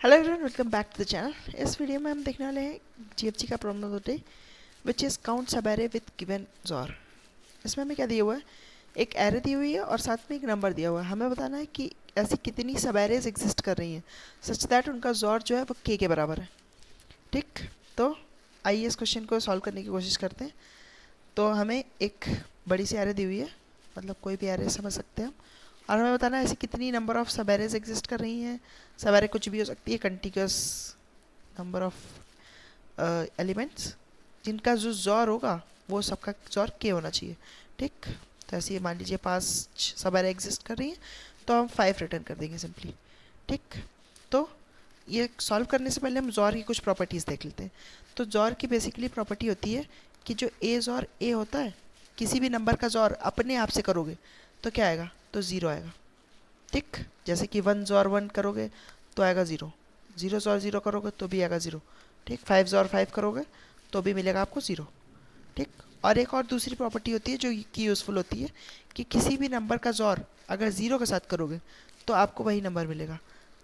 Hello everyone, welcome back to the channel. इस video में हम देखने वाले हैं जीएफजी का problem of the day which is count subarray with given XOR. इसमें हमें क्या दिया हुआ है, एक एरे दी हुई है और साथ में एक नंबर दिया हुआ है। हमें बताना है कि ऐसी कितनी सब एरेज एग्जिस्ट कर रही हैं सच दैट उनका जॉर जो है वो के बराबर है। ठीक, तो आइए इस क्वेश्चन को सॉल्व करने की कोशिश करते हैं। तो हमें एक बड़ी सी एरे दी हुई है, मतलब कोई भी एरे समझ सकते हैं हम, और हमें बताना है ऐसी कितनी नंबर ऑफ सब एरेज एग्जिस्ट कर रही हैं। सब एरे कुछ भी हो सकती है, कंटिन्यूअस नंबर ऑफ एलिमेंट्स जिनका जो जॉर होगा वो सबका जॉर के होना चाहिए। ठीक, तो ऐसे मान लीजिए 5 सब एरे एग्जिस्ट कर रही हैं तो हम 5 रिटर्न कर देंगे सिंपली। ठीक, तो ये सॉल्व करने से पहले हम जॉर की कुछ प्रॉपर्टीज़ देख लेते हैं। तो जॉर की बेसिकली प्रॉपर्टी होती है कि जो ए जॉर ए होता है, किसी भी नंबर का जॉर अपने आप से करोगे तो क्या आएगा, तो ज़ीरो आएगा। ठीक, जैसे कि 1 जॉर 1 करोगे तो आएगा ज़ीरो, 0 जॉर 0 करोगे तो भी आएगा ज़ीरो। ठीक, 5 जॉर 5 करोगे तो भी मिलेगा आपको ज़ीरो। ठीक, और एक और दूसरी प्रॉपर्टी होती है जो कि यूज़फुल होती है कि किसी भी नंबर का जॉर अगर ज़ीरो के साथ करोगे तो आपको वही नंबर मिलेगा।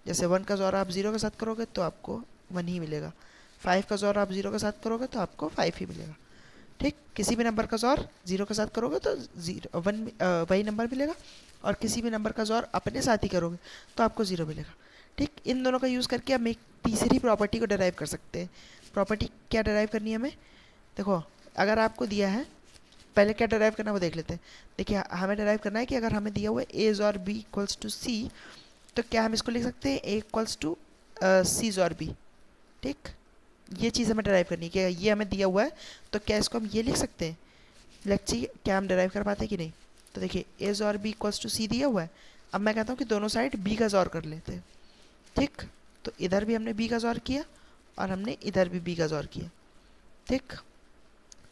जैसे 1 का जॉर आप ज़ीरो के साथ करोगे तो आपको 1 ही मिलेगा, 5 का जॉर आप ज़ीरो के साथ करोगे तो आपको 5 ही मिलेगा। ठीक, किसी भी नंबर का जॉर ज़ीरो के साथ करोगे तो ज़ीरो वही नंबर मिलेगा, और किसी भी नंबर का जॉर अपने साथ ही करोगे तो आपको ज़ीरो मिलेगा। ठीक, इन दोनों का यूज़ करके हम एक तीसरी प्रॉपर्टी को डिराइव कर सकते हैं। प्रॉपर्टी क्या डिराइव करनी है हमें, देखो अगर आपको दिया है, पहले क्या डिराइव करना है वो देख लेते हैं। देखिए हमें डिराइव करना है कि अगर हमें दिया हुआ है ए और बी इक्वल्स टू सी, तो क्या हम इसको लिख सकते हैं ए इक्वल्स टू सी और बी। ठीक, ये चीज़ हमें डिराइव करनी है कि ये हमें दिया हुआ है तो क्या इसको हम ये लिख सकते हैं। लेट्स सी क्या हम डिराइव कर पाते हैं कि नहीं। तो देखिए ए और बी इक्वल्स टू सी दिया हुआ है, अब मैं कहता हूँ कि दोनों साइड बी का जॉर कर लेते हैं। ठीक, तो इधर भी हमने बी का जॉर किया और हमने इधर भी बी का जॉर किया। ठीक,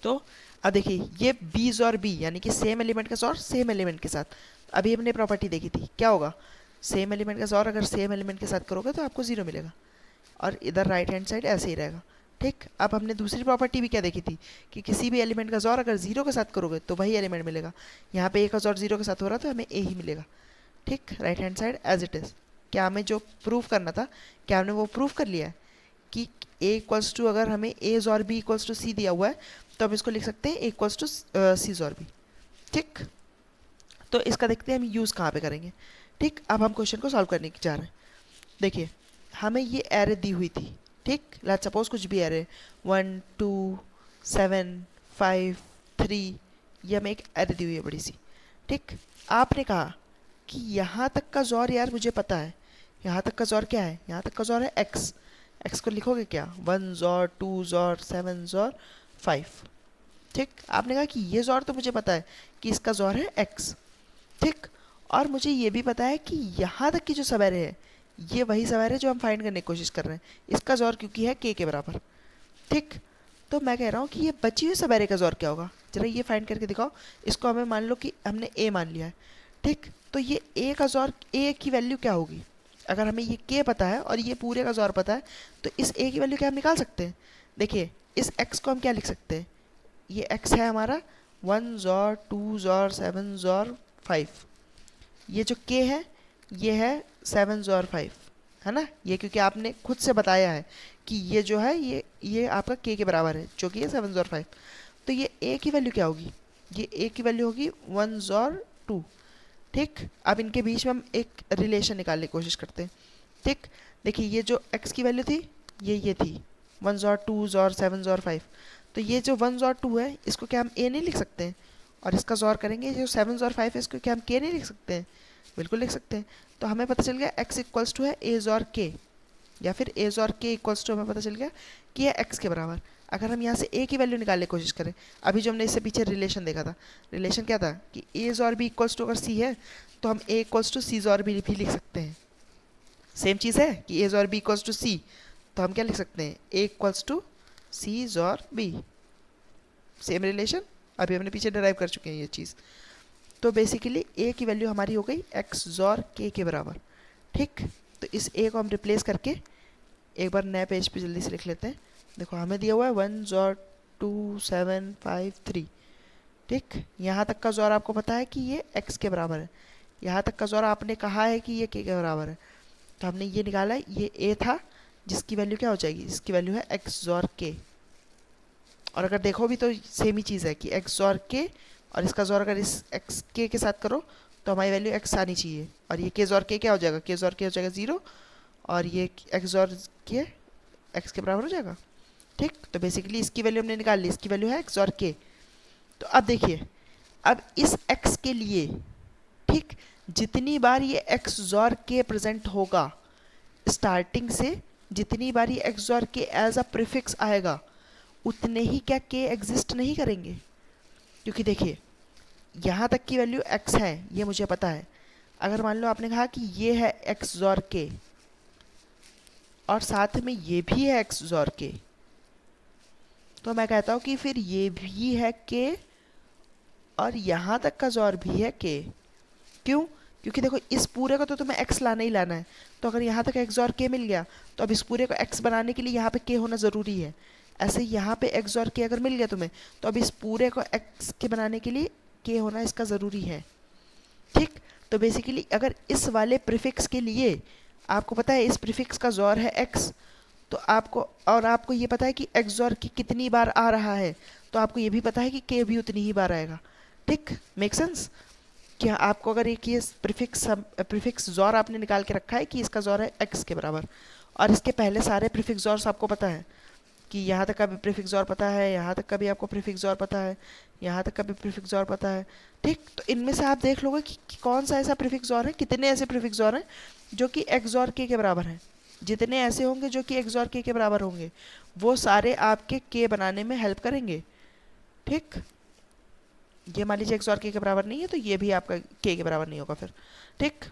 तो अब देखिए ये बी और बी यानी कि सेम एलिमेंट का जॉर सेम एलिमेंट के साथ, अभी हमने प्रॉपर्टी देखी थी क्या होगा, सेम एलिमेंट का जॉर अगर सेम एलिमेंट के साथ करोगे तो आपको ज़ीरो मिलेगा, और इधर राइट हैंड साइड ऐसे ही रहेगा। ठीक, अब हमने दूसरी प्रॉपर्टी भी क्या देखी थी कि किसी भी एलिमेंट का जॉर अगर ज़ीरो के साथ करोगे तो वही एलिमेंट मिलेगा। यहाँ पे ए का जॉर ज़ीरो के साथ हो रहा तो हमें ए ही मिलेगा। ठीक, right hand side as it is. क्या हमें जो प्रूफ करना था, क्या हमने वो प्रूफ कर लिया है कि ए इक्वल्स टू, अगर हमें ए और बी इक्वल्स टू सी दिया हुआ है तो हम इसको लिख सकते हैं ए इक्वल्स टू सी और बी। ठीक, तो इसका देखते हैं हम यूज़ कहाँ पे करेंगे। ठीक, अब हम क्वेश्चन को सॉल्व करने की जा रहे हैं। देखिए हमें ये एरे दी हुई थी। ठीक, लेट्स सपोज कुछ भी एरे 1 2 7 5 3, ये हमें एक एरे दी हुई है बड़ी सी। ठीक, आपने कहा कि यहाँ तक का जॉर यार मुझे पता है, यहाँ तक का जॉर क्या है, यहाँ तक का जॉर है एक्स। एक्स को लिखोगे क्या, 1 जॉर 2 जॉर 7 जॉर 5। ठीक, आपने कहा कि ये जॉर तो मुझे पता है कि इसका जॉर है एक्स। ठीक, और मुझे ये भी पता है कि यहाँ तक की जो सवेरे है ये वही सवाल है जो हम फाइंड करने की कोशिश कर रहे हैं, इसका जॉर क्योंकि है के बराबर। ठीक, तो मैं कह रहा हूँ कि ये बची हुई सवेरे का जॉर क्या होगा, जरा ये फाइंड करके दिखाओ। इसको हमें मान लो कि हमने ए मान लिया है। ठीक, तो ये ए का जॉर, ए की वैल्यू क्या होगी, अगर हमें ये के पता है और ये पूरे का जॉर पता है तो इस ए की वैल्यू क्या हम निकाल सकते हैं। देखिए इस एक्स को हम क्या लिख सकते हैं, ये एक्स है हमारा 1 जॉर 2 जॉर 7 जॉर 5। ये जो के है ये है 7 जॉर 5, है ना, ये क्योंकि आपने खुद से बताया है कि ये जो है ये आपका के बराबर है जो कि है 7 जॉर 5। तो ये ए की वैल्यू क्या होगी, ये ए की वैल्यू होगी 1 जॉर 2। ठीक, अब इनके बीच में हम एक रिलेशन निकालने की कोशिश करते हैं। ठीक, देखिए ये जो एक्स की वैल्यू थी ये थी 1 जॉर 2 जॉर 7 जॉर 5। तो ये जो 1 जॉर 2 है इसको क्या हम ए नहीं लिख सकते हैं, और इसका जॉर करेंगे जो 7 जॉर 5 है इसको क्या हम के नहीं लिख सकते हैं, बिल्कुल लिख सकते हैं। तो हमें पता चल गया x इक्वल्स टू है ए और के, या फिर ए और के इक्वल्स टू हमें पता चल गया कि ये x के बराबर। अगर हम यहाँ से a की वैल्यू निकालने की कोशिश करें, अभी जो हमने इससे पीछे रिलेशन देखा था, रिलेशन क्या था कि ए और बी इक्वल्स टू अगर c है तो हम a इक्वल्स टू सी और बी भी लिख सकते हैं। सेम चीज़ है कि ए और बी इक्वल्स टू सी, तो हम क्या लिख सकते हैं a इक्वल्स टू सी और बी। सेम रिलेशन अभी हमने पीछे डिराइव कर चुके हैं ये चीज़। तो बेसिकली ए की वैल्यू हमारी हो गई एक्स जॉर के बराबर। ठीक, तो इस ए को हम रिप्लेस करके एक बार नए पेज पे जल्दी से लिख लेते हैं। देखो हमें दिया हुआ है 1 जॉर 2 7 5 3। ठीक, यहाँ तक का जॉर आपको पता है कि ये एक्स के बराबर है, यहाँ तक का जॉर आपने कहा है कि ये के बराबर है, तो हमने ये निकाला है, ये ए था जिसकी वैल्यू क्या हो जाएगी, इसकी वैल्यू है एक्स जॉर के। और अगर देखो भी तो सेम ही चीज़ है कि एक्स जॉर के, और इसका जॉर अगर इस एक्स के साथ करो तो हमारी वैल्यू एक्स आनी चाहिए। और ये के जॉर के क्या हो जाएगा, के जॉर के हो जाएगा 0, और ये एक्स जॉर के एक्स के बराबर हो जाएगा। ठीक, तो बेसिकली इसकी वैल्यू हमने निकाल ली, इसकी वैल्यू है एक्स जॉर के। तो अब देखिए, अब इस एक्स के लिए, ठीक, जितनी बार ये एक्स जॉर के प्रेजेंट होगा, स्टार्टिंग से जितनी बार ये एक्स जॉर के एज अ प्रीफिक्स आएगा, उतने ही क्या के एग्जिस्ट नहीं करेंगे। क्योंकि देखिए यहाँ तक की वैल्यू एक्स है, ये मुझे पता है। अगर मान लो आपने कहा कि ये है एक्स जॉर के और साथ में ये भी है एक्स जॉर के, तो मैं कहता हूँ कि फिर ये भी है के और यहाँ तक का जॉर भी है के। क्यों? क्योंकि देखो इस पूरे को तो तुम्हें x लाना ही लाना है, तो अगर यहाँ तक x और k मिल गया तो अब इस पूरे को x बनाने के लिए यहाँ पे k होना ज़रूरी है। ऐसे ही यहाँ पे x और k अगर मिल गया तुम्हें, तो अब इस पूरे को x के बनाने के लिए k होना इसका ज़रूरी है। ठीक, तो बेसिकली अगर इस वाले प्रीफिक्स के लिए आपको पता है इस प्रीफिक्स का जॉर है x, तो आपको ये पता है कि x और k कितनी बार आ रहा है, तो आपको ये भी पता है कि k भी उतनी ही बार आएगा। ठीक, मेक सेंस? क्या आपको अगर एक ये प्रीफिक्स जॉर आपने निकाल के रखा है कि इसका जॉर है x के बराबर, और इसके पहले सारे प्रीफिक्स जॉर्स आपको पता है कि यहाँ तक का भी प्रीफिक्स जॉर पता है, यहाँ तक का भी आपको प्रीफिक्स जॉर पता है, यहाँ तक का भी प्रीफिक्स जॉर पता है। ठीक, तो इनमें से आप देख लोगे कि कौन सा ऐसा प्रीफिक्स जॉर है, कितने ऐसे प्रीफिक्स जॉर हैं जो कि x जॉर k के बराबर हैं। जितने ऐसे होंगे जो कि x जॉर k के बराबर होंगे, वो सारे आपके k बनाने में हेल्प करेंगे। ठीक, ये मान लीजिए x और k के बराबर नहीं है, तो ये भी आपका k के बराबर नहीं होगा फिर। ठीक,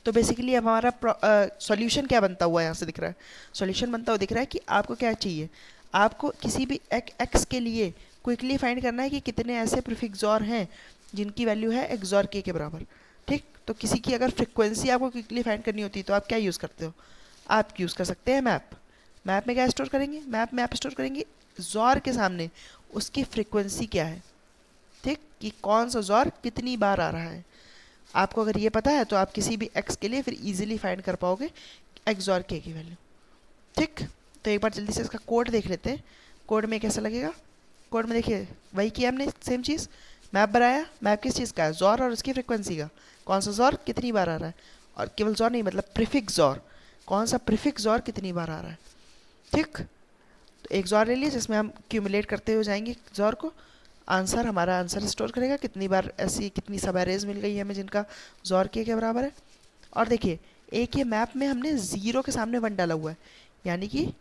तो बेसिकली अब हमारा सॉल्यूशन क्या बनता हुआ यहाँ से दिख रहा है, सॉल्यूशन बनता हुआ दिख रहा है कि आपको क्या चाहिए, आपको किसी भी x के लिए क्विकली फाइंड करना है कि कितने ऐसे प्रीफिक्स जॉर हैं जिनकी वैल्यू है x और k के बराबर। ठीक, तो किसी की अगर फ्रिक्वेंसी आपको क्विकली फाइंड करनी होती है तो आप क्या यूज़ करते हो, आप यूज़ कर सकते हैं मैप। मैप में क्या स्टोर करेंगे, मैप में आप स्टोर करेंगे जॉर के सामने उसकी फ्रिक्वेंसी क्या है। ठीक, कि कौन सा जॉर कितनी बार आ रहा है। आपको अगर ये पता है तो आप किसी भी x के लिए फिर इजीली फाइंड कर पाओगे x और k की वैल्यू। ठीक, तो एक बार जल्दी से इसका कोड देख लेते हैं, कोड में कैसा लगेगा। कोड में देखिए वही किया हमने, सेम चीज़, मैप बनाया। मैप किस चीज़ का है, जॉर और उसकी फ्रिक्वेंसी का, कौन सा जॉर कितनी बार आ रहा है। और केवल जॉर नहीं, मतलब प्रीफिक्स जॉर, कौन सा प्रीफिक्स जॉर कितनी बार आ रहा है। ठीक, तो एक जॉर ले लिए जिसमें हम क्यूमुलेट करते हुए जाएंगे जॉर को, आंसर हमारा आंसर स्टोर करेगा कितनी बार ऐसी कितनी सब एरेज मिल गई है हमें जिनका जॉर के बराबर है। और देखिए एक ये मैप में हमने 0 के सामने 1 डाला हुआ है, यानी कि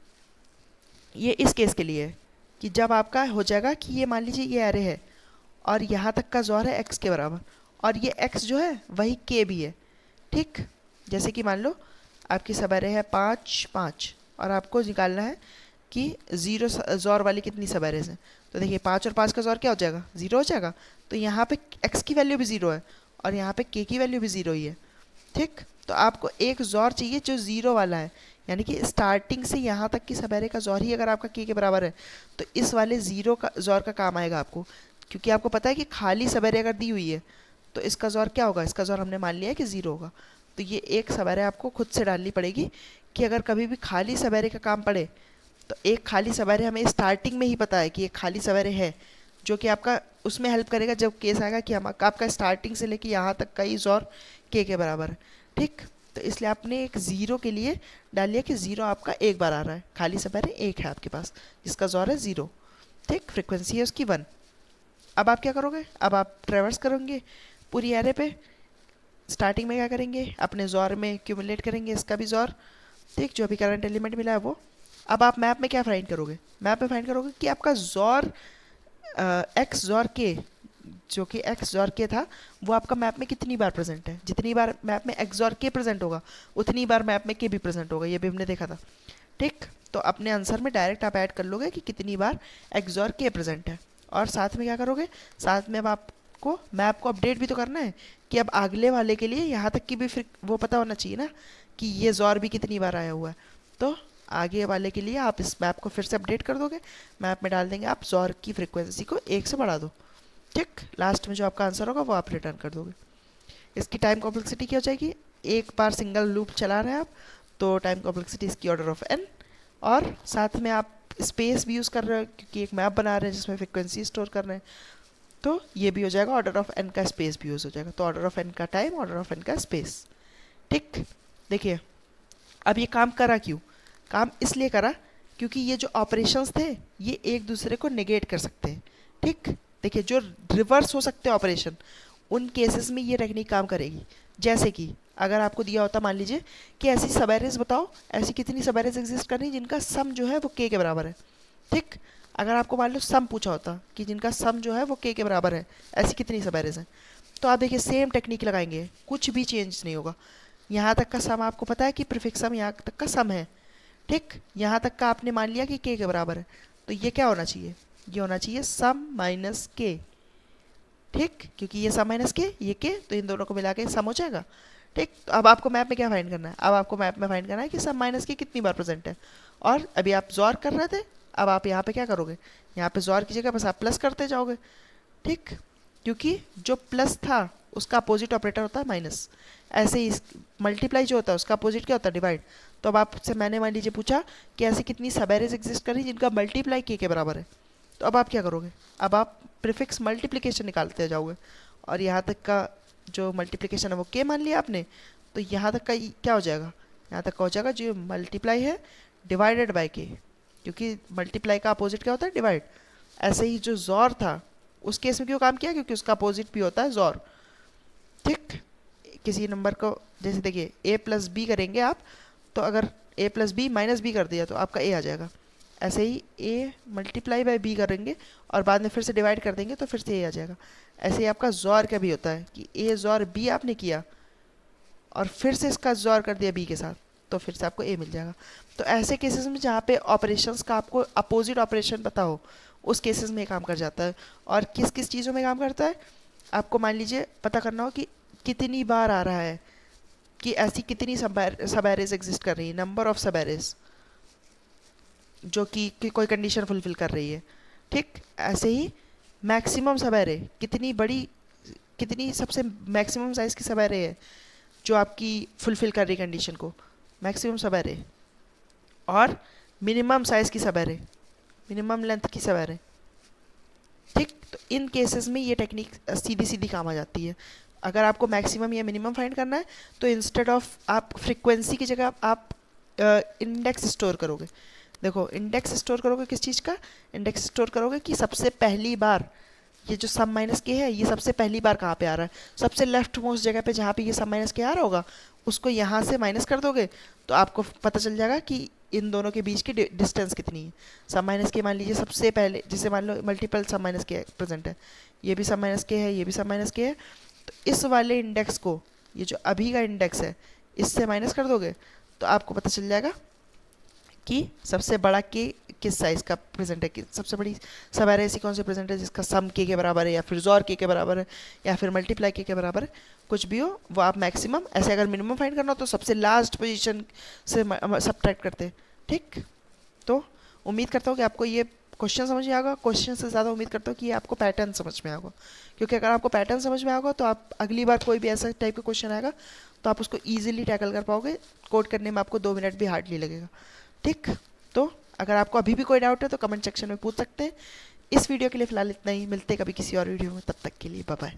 ये इस केस के लिए है कि जब आपका हो जाएगा कि ये मान लीजिए ये एरे है और यहाँ तक का जॉर है x के बराबर, और ये x जो है वही k भी है। ठीक, जैसे कि मान लो आपकी सब एरे है 5 5 और आपको निकालना है कि 0 जॉर वाली कितनी सब एरेज हैं। तो देखिए 5 और 5 का जॉर क्या हो जाएगा, 0 हो जाएगा। तो यहाँ पे x की वैल्यू भी 0 है और यहाँ पे k की वैल्यू भी 0 ही है। ठीक, तो आपको एक जॉर चाहिए जो 0 वाला है, यानी कि स्टार्टिंग से यहाँ तक की सब एरे का जॉर ही अगर आपका k के बराबर है तो इस वाले 0 का जॉर का काम आएगा आपको, क्योंकि आपको पता है कि खाली सब एरे अगर दी हुई है तो इसका जॉर क्या होगा, इसका जॉर हमने मान लिया है कि 0 होगा। तो ये एक सब एरे आपको खुद से डालनी पड़ेगी कि अगर कभी भी खाली सब एरे का काम पड़े तो एक खाली सब एरे हमें स्टार्टिंग में ही पता है कि एक खाली सब एरे है, जो कि आपका उसमें हेल्प करेगा जब केस आएगा कि हम आपका स्टार्टिंग से लेके यहाँ तक का ही जॉर k के बराबर है। ठीक, तो इसलिए आपने एक 0 के लिए डाल लिया कि 0 आपका एक बार आ रहा है, खाली सब एरे एक है आपके पास जिसका जॉर है 0। ठीक, फ्रिक्वेंसी है उसकी 1। अब आप क्या करोगे, अब आप ट्रेवर्स करोगे पूरी एरे पे। स्टार्टिंग में क्या करेंगे, अपने जॉर में क्यूमुलेट करेंगे इसका भी जॉर। ठीक, जो अभी करंट एलिमेंट मिला है वो। अब आप मैप में क्या फाइंड करोगे, मैप में फाइंड करोगे कि आपका जॉर एक्स जॉर के, जो कि एक्स जॉर के था, वो आपका मैप में कितनी बार प्रेजेंट है। जितनी बार मैप में एक्स जॉर के प्रेजेंट होगा उतनी बार मैप में के भी प्रेजेंट होगा, ये भी हमने देखा था। ठीक, तो अपने आंसर में डायरेक्ट आप ऐड कर लोगे कि कितनी बार एक्स जॉर के प्रेजेंट है। और साथ में क्या करोगे, साथ में अब आपको मैप को अपडेट भी तो करना है कि अब अगले वाले के लिए यहाँ तक की भी फिर वो पता होना चाहिए ना कि ये जॉर भी कितनी बार आया हुआ है। तो आगे वाले के लिए आप इस मैप को फिर से अपडेट कर दोगे, मैप में डाल देंगे आप जॉर की फ्रिक्वेंसी को 1 से बढ़ा दो। ठीक, लास्ट में जो आपका आंसर होगा वो आप रिटर्न कर दोगे। इसकी टाइम कॉम्प्लेक्सिटी क्या हो जाएगी, एक बार सिंगल लूप चला रहे हैं आप तो टाइम कॉम्प्लेक्सिटी इसकी ऑर्डर ऑफ n, और साथ में आप स्पेस भी यूज़ कर रहे हो क्योंकि एक मैप बना रहे हैं जिसमें फ्रिक्वेंसी स्टोर कर रहे हैं, तो ये भी हो जाएगा, ऑर्डर ऑफ n का स्पेस भी यूज़ हो जाएगा। तो ऑर्डर ऑफ n का टाइम, ऑर्डर ऑफ n का स्पेस। ठीक, देखिए अब ये काम करा क्यों? काम इसलिए करा क्योंकि ये जो ऑपरेशंस थे ये एक दूसरे को नेगेट कर सकते हैं। ठीक, देखिए जो रिवर्स हो सकते हैं ऑपरेशन, उन केसेस में ये टेक्निक काम करेगी। जैसे कि अगर आपको दिया होता, मान लीजिए कि ऐसी सब एरेज बताओ, ऐसी कितनी सब एरेज एग्जिस्ट कर रही जिनका सम जो है वो k के बराबर है। ठीक, अगर आपको मान लो सम पूछा होता कि जिनका सम जो है वो k के बराबर है, ऐसी कितनी सब एरेज हैं, तो आप देखिए सेम टेक्निक लगाएंगे, कुछ भी चेंज नहीं होगा। यहाँ तक का सम आपको पता है कि प्रीफिक्स सम यहाँ तक का सम है। ठीक, यहाँ तक का आपने मान लिया कि k के बराबर है, तो ये क्या होना चाहिए? ये होना चाहिए सम माइनस k। ठीक, क्योंकि ये सम माइनस के, ये के, तो इन दोनों को मिला के सम हो जाएगा। ठीक, तो अब आपको मैप में क्या फाइंड करना है? अब आपको मैप में फाइंड करना है कि सम माइनस के कितनी बार प्रेजेंट है। और अभी आप जॉर कर रहे थे, अब आप यहाँ पे क्या करोगे? यहाँ पे जॉर की जगह बस आप प्लस करते जाओगे। ठीक, क्योंकि जो प्लस था उसका अपोजिट ऑपरेटर होता है माइनस। ऐसे ही मल्टीप्लाई जो होता है उसका अपोजिट क्या होता है? डिवाइड। तो अब आपसे मैंने मान लीजिए पूछा कि ऐसी कितनी सब एरेज एग्जिस्ट कर रही जिनका मल्टीप्लाई के बराबर है, तो अब आप क्या करोगे? अब आप प्रीफिक्स मल्टीप्लिकेशन निकालते जाओगे, और यहाँ तक का जो मल्टीप्लिकेशन है वो के मान लिया आपने, तो यहाँ तक का क्या हो जाएगा? यहाँ तक का हो जाएगा जो मल्टीप्लाई है डिवाइडेड बाय के, क्योंकि मल्टीप्लाई का अपोजिट क्या होता है? डिवाइड। ऐसे ही जो जॉर था उस केस में क्यों काम किया? क्योंकि उसका अपोजिट भी होता है जॉर। ठीक, किसी नंबर को जैसे देखिए a प्लस बी करेंगे आप, तो अगर a plus B minus B कर दिया तो आपका a आ जाएगा। ऐसे ही a मल्टीप्लाई बाय b करेंगे और बाद में फिर से डिवाइड कर देंगे तो फिर से a आ जाएगा। ऐसे ही आपका जॉर का भी होता है कि a जॉर b आपने किया और फिर से इसका जॉर कर दिया b के साथ, तो फिर से आपको a मिल जाएगा। तो ऐसे केसेस में जहाँ पे ऑपरेशंस का आपको अपोजिट ऑपरेशन पता हो, उस केसेस में काम कर जाता है। और किस किस चीज़ों में काम करता है? आपको मान लीजिए पता करना हो कि कितनी बार आ रहा है, कि ऐसी कितनी सब एरेज एग्जिस्ट कर रही है, नंबर ऑफ सब एरेज जो कि कोई कंडीशन फुलफिल कर रही है। ठीक, ऐसे ही मैक्सिमम सब एरे, कितनी बड़ी, कितनी सबसे मैक्सिमम साइज़ की सब एरे है जो आपकी फुलफिल कर रही कंडीशन को, मैक्सिमम सब एरे। और मिनिमम साइज़ की सब एरे, मिनिमम लेंथ की सब एरे। ठीक, तो इन केसेस में ये टेक्निक सीधी सीधी काम आ जाती है। अगर आपको मैक्सिमम या मिनिमम फाइंड करना है तो इंस्टेड ऑफ आप फ्रीक्वेंसी की जगह आप इंडेक्स स्टोर करोगे। देखो इंडेक्स स्टोर करोगे किस चीज़ का? इंडेक्स स्टोर करोगे कि सबसे पहली बार ये जो सम माइनस के है ये सबसे पहली बार कहाँ पे आ रहा है। सबसे लेफ्ट मोस्ट जगह पे जहाँ पे ये सम माइनस के आ रहा होगा उसको यहाँ से माइनस कर दोगे तो आपको पता चल जाएगा कि इन दोनों के बीच की डिस्टेंस कितनी है। सम माइनस के मान लीजिए सबसे पहले, जैसे मान लो मल्टीपल सम माइनस के प्रेजेंट है, ये भी सम माइनस के है, ये भी सम माइनस के है, तो इस वाले इंडेक्स को, ये जो अभी का इंडेक्स है, इससे माइनस कर दोगे तो आपको पता चल जाएगा कि सबसे बड़ा के किस साइज़ का प्रेजेंट है, कि सबसे बड़ी सब एरे ऐसी कौन सी प्रेजेंट है जिसका सम के बराबर है, या फिर जॉर के बराबर है, या फिर मल्टीप्लाई के बराबर है, कुछ भी हो वो आप मैक्सिमम। ऐसे अगर मिनिमम फाइंड करना हो तो सबसे लास्ट पोजीशन से सबट्रैक्ट करते हैं। ठीक, तो उम्मीद करता हूँ कि आपको ये क्वेश्चन समझ में आएगा। क्वेश्चन से ज़्यादा उम्मीद करता हूँ कि आपको पैटर्न समझ में आएगा, क्योंकि अगर आपको पैटर्न समझ में आएगा तो आप अगली बार कोई भी ऐसा टाइप का क्वेश्चन आएगा तो आप उसको ईजिली टैकल कर पाओगे। कोड करने में आपको 2 मिनट भी हार्डली लगेगा। ठीक, तो अगर आपको अभी भी कोई डाउट है तो कमेंट सेक्शन में पूछ सकते हैं। इस वीडियो के लिए फ़िलहाल इतना ही, मिलते हैं कभी किसी और वीडियो में, तब तक के लिए बाय बाय।